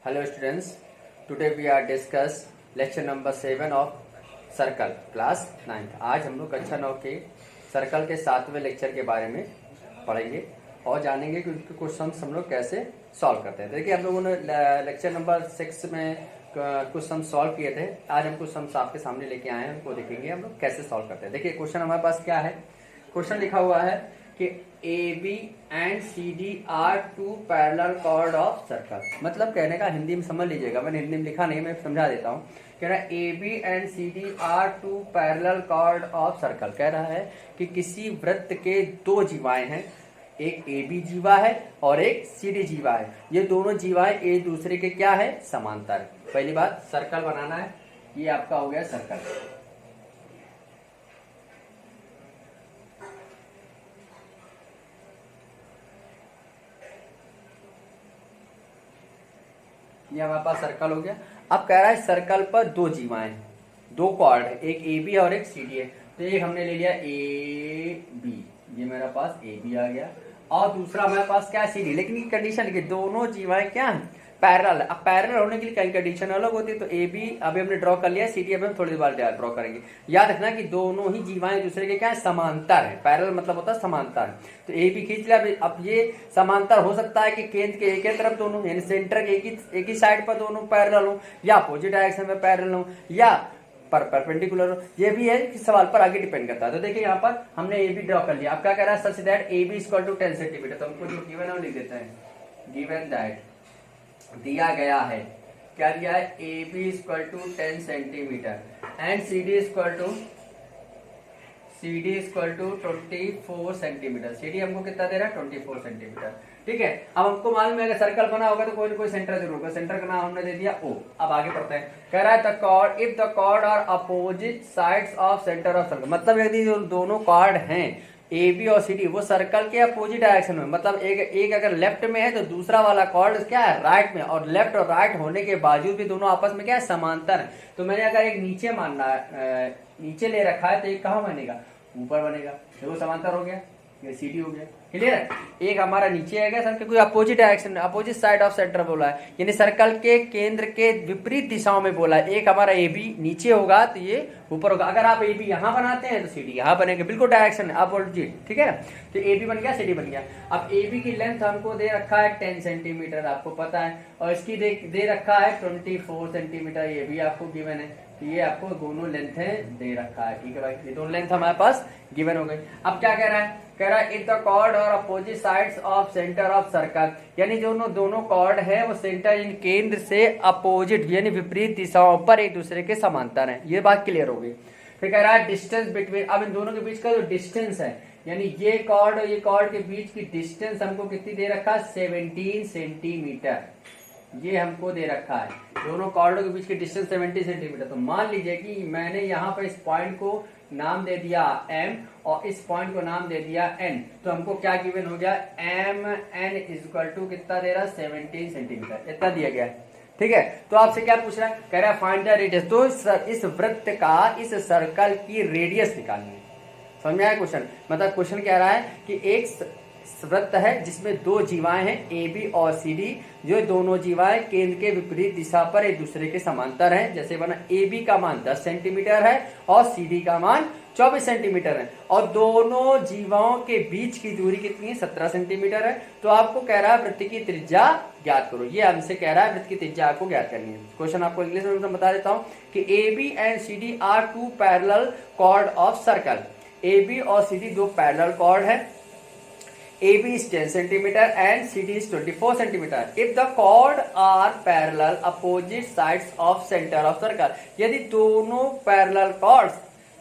Hello students, today we are discuss lecture number 7 of circle class 9th। आज हम लोग कक्षा 9 के सर्कल के 7वें लेक्चर के बारे में पढ़ेंगे और जानेंगे कि उसके क्वेश्चंस हम लोग कैसे सॉल्व करते हैं। देखिए, हम लोगों ने लेक्चर नंबर 6 में कुछ सम सॉल्व किए थे। आज हम कुछ सम्स आपके सामने लेके आए हैं, उनको देखेंगे हम लोग कैसे सॉल्व करते हैं। देखिए, क्वेश्चन हमारे पास क्या है। क्वेश्चन लिखा हुआ है कि AB and CD are two parallel chord of circle. मतलब कहने का हिंदी में समझ लीजिएगा, मैंने हिंदी में लिखा नहीं, मैं समझा देता हूँ। कह रहा है AB and CD are two parallel chord of circle. कह रहा है कि किसी वृत्त के दो जीवाएं हैं, एक AB जीवा है और एक CD जीवा है। ये दोनों जीवाएं एक दूसरे के क्या है, समांतर। पहली बात, सर्कल बनाना है। ये आपका हो गया सर्कल। ये हमारे पास सर्कल हो गया। अब कह रहा है सर्कल पर दो जीवाएं, दो कॉर्ड है, एक AB और एक CD है। तो एक हमने ले लिया AB, ये मेरा पास AB आ गया, और दूसरा हमारे पास क्या है, CD। लेकिन ये कंडीशन की दोनों जीवाएं क्या है, पैरेलल है। अब पैरेलल होने के लिए कई कंडीशन अलग होती है। तो AB अभी हमने ड्रॉ कर लिया, CD अभी हम थोड़ी देर बाद ड्रॉ करेंगे। याद रखना कि दोनों ही जीवाएं दूसरे के क्या है, समांतर है। पैरेलल मतलब होता है समांतर। तो AB खींच लिया। अब ये समांतर हो सकता है कि केंद्र के एक ही तरफ दोनों, यानी सेंटर के एक ही साइड पर दोनों पैरेलल हो, या अपोजिट डायरेक्शन में पैरेलल हो, या पर परपेंडिकुलर हो। ये भी है कि सवाल पर आगे डिपेंड करता है। तो देखिए, यहाँ पर हमने AB ड्रॉ कर लिया। अब क्या कह रहा है, such that AB equal to 10 centimetre. तो हमको जो गिवन है वो लिख देते हैं। गिवन दैट दिया गया है, क्या दिया है, AB equal to 10 centimetre and CD equal to 24 centimetre. CD हमको कितना दे रहा है, 24 सेंटीमीटर। ठीक है। अब हमको मालूम है अगर सर्कल बना होगा तो कोई ना कोई सेंटर जरूर होगा। सेंटर का नाम हमने दे दिया O। अब आगे पढ़ते हैं। कह रहा है the chord, if the chord are opposite sides of centre of circle. मतलब यदि जो दोनों कॉर्ड हैं AB और CD वो सर्कल के अपोजिट डायरेक्शन में, मतलब एक अगर लेफ्ट में है तो दूसरा वाला कॉर्ड क्या है, राइट में। और लेफ्ट और राइट होने के बावजूद भी दोनों आपस में क्या है, समांतर है। तो मैंने अगर एक नीचे मानना है, नीचे ले रखा है, तो एक कहाँ बनेगा, ऊपर बनेगा। तो वो समांतर हो गया, ये CD हो गया। क्लियर है। एक हमारा नीचे है, सर्कल कोई opposite direction, opposite side of centre बोला है, यानी सर्कल के केंद्र के विपरीत दिशाओं में बोला है। एक हमारा AB नीचे होगा तो ये ऊपर होगा। अगर आप AB यहाँ बनाते हैं तो CD यहाँ बनेगा, बिल्कुल डायरेक्शन अपोजिट। ठीक है। तो AB बन गया, CD बन गया। अब AB की लेंथ हमको दे रखा है 10 सेंटीमीटर, आपको पता है, और इसकी दे रखा है 24 सेंटीमीटर, ये भी आपको गिवन है। तो ये आपको दोनों लेंथ दे रखा है। ठीक है भाई, ये दोनों लेंथ हमारे पास गिवन हो गई। अब क्या कह रहा है, कह रहा है इफ द कॉर्ड और opposite sides of centre of circle, यानी दोनों कॉर्ड है वो सेंटर इन केंद्र से अपोजिट यानी विपरीत दिशाओं पर एक दूसरे के समांतर है। ये बात क्लियर हो गई। फिर कह रहा है डिस्टेंस बिटवीन, अब इन दोनों के बीच का जो डिस्टेंस है, यानी ये कॉर्ड और ये कॉर्ड के बीच की डिस्टेंस हमको कितनी दे रखा है, 17 सेंटीमीटर। ये हमको दे रखा है, दोनों कॉर्डों के बीच की डिस्टेंस 70 सेंटीमीटर। तो मान लीजिए कि मैंने यहाँ पर इस पॉइंट को नाम दे दिया M और इस पॉइंट को नाम दे दिया N। तो हमको क्या गिवन हो गया, MN इक्वल टू कितना दे रहा है, 17 सेंटीमीटर, इतना दिया गया है। ठीक है। तो आपसे क्या पूछ रहा है, कह रहा है फाइंड द रेडियस। तो इस वृत्त का, इस सर्कल की रेडियस निकालनी है। समझ में आया क्वेश्चन। मतलब क्वेश्चन कह रहा है कि एक वृत्त है जिसमें दो जीवाएं हैं AB और CD, जो दोनों जीवाएं केंद्र के विपरीत दिशा पर एक दूसरे के समांतर हैं। जैसे बना AB का मान 10 सेंटीमीटर है और CD का मान 24 सेंटीमीटर है, और दोनों जीवाओं के बीच की दूरी कितनी है, 17 सेंटीमीटर है। तो आपको कह रहा है वृत्त की त्रिज्या ज्ञात करो। ये हमसे कह रहा है वृत्त की त्रिज्या आपको ज्ञात करनी है। क्वेश्चन आपको इंग्लिश में बता देता हूँ कि AB and CD are two parallel chord of circle. AB और CD दो पैरेलल कॉर्ड है। AB is 10 centimeter and CD is 24 centimeter. If the chord are parallel opposite sides of center of circle, यदि दोनों parallel chords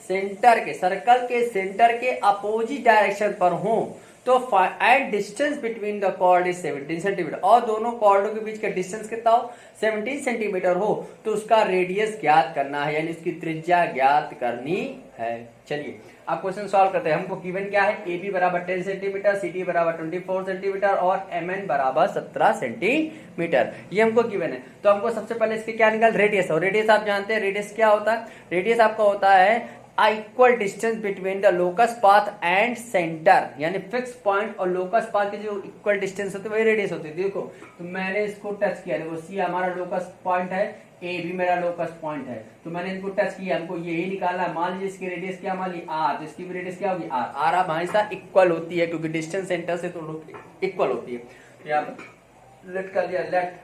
centre के, circle के centre के opposite direction पर हों, तो and distance between the chord is 17 centimetre, और दोनों कॉर्डों के बीच का डिस्टेंस कितना हो, 17 सेंटीमीटर हो, तो उसका रेडियस ज्ञात करना है, यानी उसकी त्रिज्या ज्ञात करनी है। चलिए अब क्वेश्चन सॉल्व करते हैं। हमको गिवन क्या है, AB बराबर 10 सेंटीमीटर, CD बराबर 24 सेंटीमीटर और MN बराबर 17 सेंटीमीटर, ये हमको गिवन है। तो हमको सबसे पहले इसके क्या निकाल, रेडियस। और रेडियस आप जानते हैं रेडियस क्या होता है, रेडियस आपका होता है equal distance between the locus path and centre, यानी फिक्स पॉइंट और लोकस पाथ के जो इक्वल डिस्टेंस होते हैं वही रेडियस होती है। देखो तो मैंने इसको टच किया, देखो सी हमारा लोकस पॉइंट है, ए भी मेरा लोकस पॉइंट है, तो मैंने इनको टच किया, हमको यही निकालना है। मान लीजिए इसकी रेडियस क्या, मान ली आर, तो इसकी भी रेडियस क्या होगी आर। आर हमेशा इक्वल होती है क्योंकि डिस्टेंस सेंटर से तो इक्वल होती है। तो यहाँ पर लेट कर लिया, लेट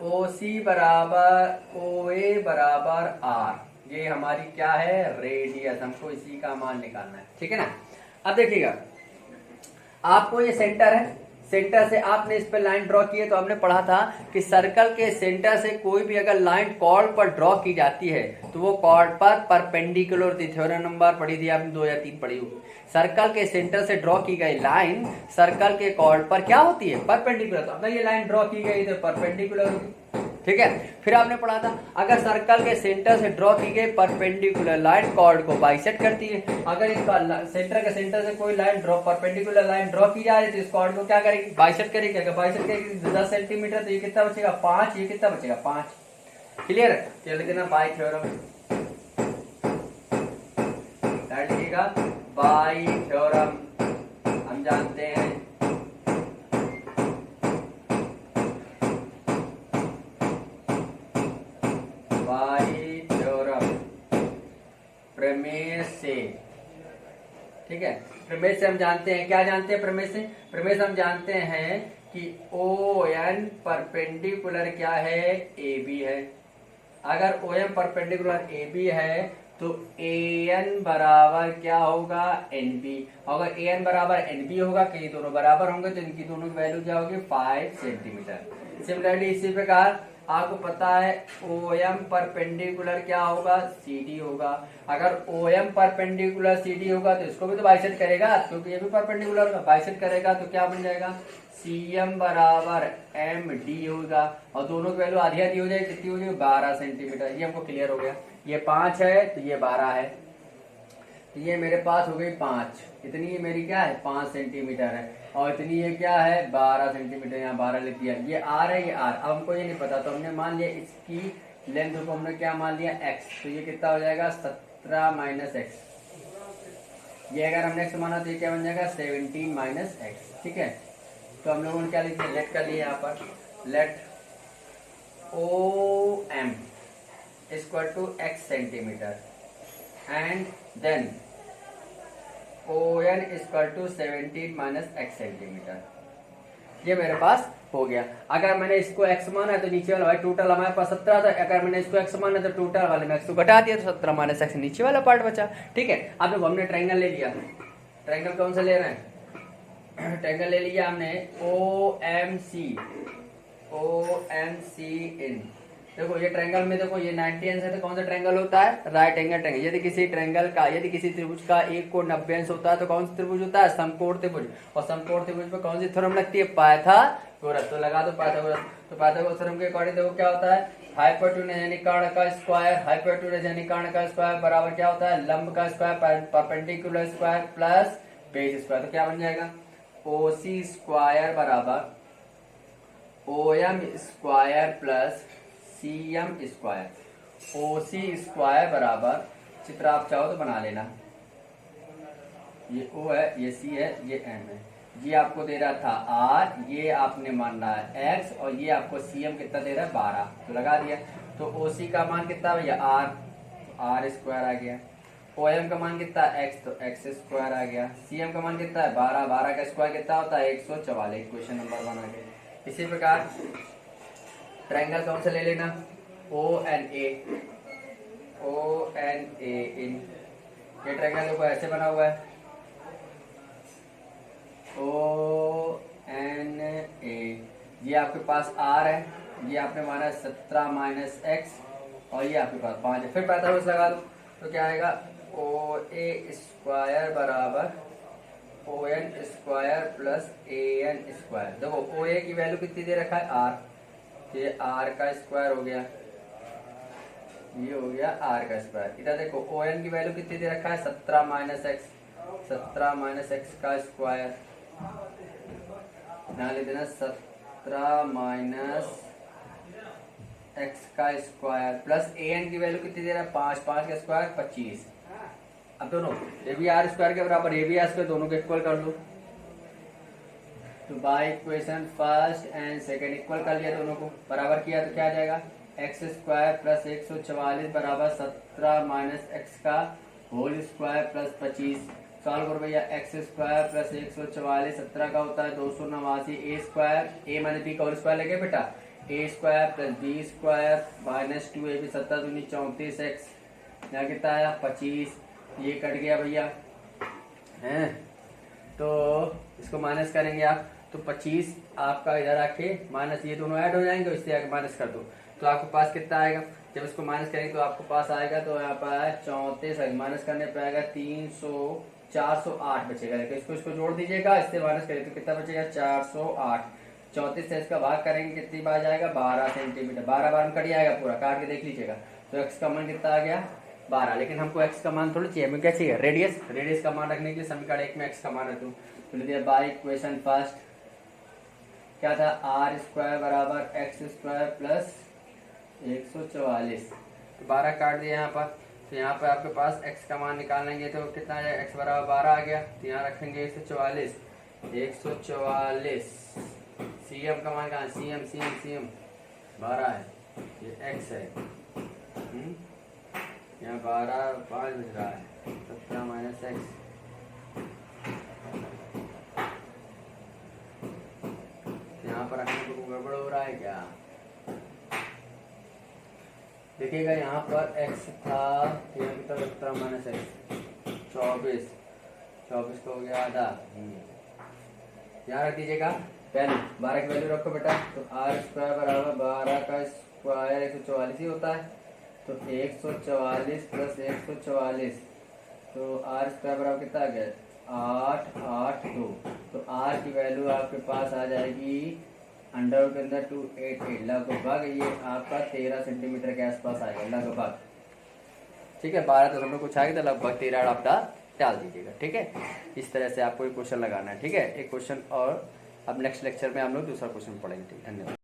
ओ सी बराबर ओ ए बराबर आर, ये हमारी क्या है रेडियस, हमको इसी का मान निकालना है, ठीक है ना। अब देखिएगा आपको ये सेंटर है, सेंटर से आपने इस पे लाइन ड्रॉ की है, तो हमने पढ़ा था कि सर्कल के सेंटर से कोई भी अगर लाइन कॉर्ड पर ड्रॉ की जाती है तो वो कॉर्ड पर परपेंडिकुलर होती है। थ्योरम नंबर पढ़ी थी आपने, 2 या 3 पढ़ी होगी। सर्कल के सेंटर से ड्रॉ की गई लाइन सर्कल के कॉर्ड पर क्या होती है परपेंडिकुलर। तो अगर ये लाइन ड्रॉ की गई तो परपेंडिकुलर होगी, ठीक है। फिर आपने पढ़ा था अगर सर्कल के सेंटर से ड्रॉ की गई परपेंडिकुलर लाइन कॉर्ड को बाइसेक्ट करती है। अगर इसका सेंटर के सेंटर से कोई line draw perpendicular line draw की जा रही है तो इस कॉर्ड को क्या करेगी बाइसेक्ट करेगी। अगर बाइसेक्ट करेगी 10 सेंटीमीटर तो ये कितना बचेगा 5, ये कितना बचेगा 5। क्लियर है, चलिए लिखना बाई थ्योरम, लिखिएगा बाई थ्योरम। हम जानते हैं बाई थ्योरम प्रमेय से, ठीक है। प्रमेय से हम जानते हैं, क्या जानते हैं प्रमेय से, प्रमेय से हम जानते हैं कि ओ एन परपेंडिकुलर क्या है ए बी है। अगर O N perpendicular A B है तो ए एन बराबर क्या होगा एन बी। अगर ए एन बराबर एन बी होगा कि ये दोनों बराबर होंगे तो इनकी दोनों की वैल्यू क्या होगी 5 सेंटीमीटर। सिमिलरली इसी प्रकार आपको पता है ओ एम परपेंडिकुलर क्या होगा सी डी होगा। अगर O M perpendicular C D होगा तो इसको भी तो बाइसेक्ट करेगा क्योंकि ये भी परपेंडिकुलर होगा, बाइसेक्ट करेगा तो क्या बन जाएगा सी एम बराबर एम डी होगा और दोनों की वैल्यू आधी आधी हो जाएगी, कितनी हो जाएगी 12 सेंटीमीटर। ये हमको क्लियर हो गया, ये 5 है तो ये 12 है, तो ये मेरे पास हो गई 5, इतनी मेरी क्या है 5 सेंटीमीटर है और इतनी ये क्या है 12 सेंटीमीटर, यहाँ 12 लिख दिया। ये आर है, ये आर, अब हमको ये नहीं पता तो हमने मान लिया इसकी लेंथ को हमने क्या मान लिया x, तो ये कितना हो जाएगा 17 माइनस एक्स। ये अगर हमने x माना तो ये क्या बन जाएगा 17 माइनस एक्स, ठीक है। तो हम लोगों ने क्या लिख दिया लेट कर लिया यहाँ पर, let O M equal to x centimetre and then O N equal to 17 minus x centimetre. ये मेरे पास हो गया। अगर मैंने इसको x माना है तो नीचे वाला भाई टोटल हमारे पास 17 था, अगर मैंने इसको x माना तो टोटल वाले में x को घटा दिया तो 17 माइनस एक्स नीचे वाला पार्ट बचा, ठीक है। अब देखो हमने ट्रायंगल ले लिया, ट्रायंगल कौन सा ले रहे हैं ट्रायंगल ले लिया हमने ओ एम सी इन। देखो ये ट्रायंगल में देखो ये 90 अंश है तो कौन सा ट्रायंगल होता है राइट एंगल ट्रायंगल। यदि किसी ट्रायंगल का यदि किसी त्रिभुज का एक कोण 90 अंश होता है तो कौन सा त्रिभुज होता है समकोण त्रिभुज। और समकोण त्रिभुज पे कौन सी थ्योरम लगती है पाइथागोरस। तो लगा दो पाइथागोरस। तो पाइथागोरस थ्योरम के अकॉर्डिंग देखो क्या होता है हाइपोटेन्यूज यानी कर्ण का स्क्वायर, हाइपोटेन्यूज यानी कर्ण का स्क्वायर बराबर क्या होता है लंब का square perpendicular square plus base square. तो क्या बन जाएगा ओ सी स्क्वायर बराबर O M square plus C M square. O C square बराबर चित्र आप चाहो तो बना लेना, ये ओ है ये सी है ये एम है, ये आपको दे रहा था आर, ये आपने मान रहा है एक्स और ये आपको सी एम कितना दे रहा है 12, तो लगा दिया। तो ओ सी का मान कितना भैया आर, तो आर स्क्वायर आ गया। ओ एम का मान कितना है एक्स, तो एक्स स्क्वायर आ गया। सी एम का मान कितना है 12, 12 का स्क्वायर कितना होता है 144। क्वेश्चन नंबर 1 आ गया। इसी प्रकार ट्रायंगल कौन सा ले लेना ओ एन ए इन। ये ट्रायंगल देखो ऐसे बना हुआ है ओ एन ए, ये आपके पास आर है, ये आपने माना 17 माइनस एक्स और ये आपके पास 5 है। फिर पाइथागोरस लगा दो तो क्या आएगा ओ ए स्क्वायर बराबर O N square plus A N square. देखो ओ ए की वैल्यू कितनी दे रखा है आर, ये आर का स्क्वायर हो गया, ये हो गया आर का स्क्वायर। इधर देखो ओ एन की वैल्यू कितनी दे रखा है 17 माइनस एक्स, 17 माइनस एक्स का स्क्वायर, यहाँ लिख देना 17 माइनस एक्स का स्क्वायर प्लस ए एन की वैल्यू कितनी दे रहा है 5, 5 का स्क्वायर 25। अब दोनों ए बी आर स्क्वायर के बराबर ए बी आर स्क्वायर दोनों को इक्वल कर लो। तो by equation first and second equal कर लिया, दोनों को बराबर किया तो क्या आ जाएगा एक्स स्क्वायर प्लस 144 बराबर 17 माइनस एक्स का होल स्क्वायर प्लस 25। सॉल्व करो भैया, एक्स स्क्वायर प्लस 144 17 का होता है 289, a square a minus b का होल स्क्वायर लेके बेटा a square plus b square minus 2 a b 17 दूनी 34 एक्स यहाँ कितना आया 25, ये कट गया भैया हैं। तो इसको माइनस करेंगे आप तो 25 आपका इधर आके माइनस ये दोनों ऐड हो जाएंगे, इससे आके माइनस कर दो तो आपके पास कितना आएगा। जब इसको माइनस करेंगे तो आपके पास आएगा तो यहाँ पर आया 34, माइनस करने पे आएगा 408 बचेगा। लेकिन इसको जोड़ दीजिएगा, इससे माइनस करें तो कितना बचेगा 408। 34 से इसका भाग करेंगे कितनी बार जाएगा 12 सेंटीमीटर, 12 बार में कट जाएगा पूरा, काट के देख लीजिएगा। तो एक्स का मान कितना आ गया 12। लेकिन हमको एक्स का मान थोड़ी चाहिए, हमें क्या चाहिए रेडियस। रेडियस का मान रखने के लिए समीकरण 1 में एक्स का मान रख दूँ तो लिखिए बाय इक्वेशन फर्स्ट क्या था आर स्क्वायर बराबर एक्स स्क्वायर प्लस 144। तो 12 काट दिया यहाँ पर, तो यहाँ पर आपके पास x का मान निकालेंगे तो कितना आ जाएगा x बराबर 12 आ गया। तो यहाँ रखेंगे 144 cm का मान कहाँ cm 12 है, ये x है। यहाँ 12 5 बज रहा है 17 माइनस एक्स। यहाँ पर रखने को गड़बड़ हो रहा है क्या, देखिएगा यहाँ पर x था यहाँ की तरफ 17 माइनस एक्स 24 का हो गया आधा। यहाँ रख दीजिएगा वैल्यू 12 की वैल्यू रखो बेटा। तो आर स्क्वायर बराबर 12 का स्क्वायर 144 ही होता है। तो 144 प्लस 144 तो आर स्क्वायर बराबर कितना आ गया 882। तो आर की वैल्यू आपके पास आ जाएगी अंडर के अंदर 288 लगभग ये आपका 13 सेंटीमीटर के आसपास आएगा लगभग। ठीक है 12 तो हम लोग कुछ आएगा तो लगभग 13 आप डाल दीजिएगा। ठीक है इस तरह से आपको एक क्वेश्चन लगाना है। ठीक है एक क्वेश्चन और अब नेक्स्ट लेक्चर में हम लोग दूसरा क्वेश्चन पढ़ेंगे। ठीक धन्यवाद।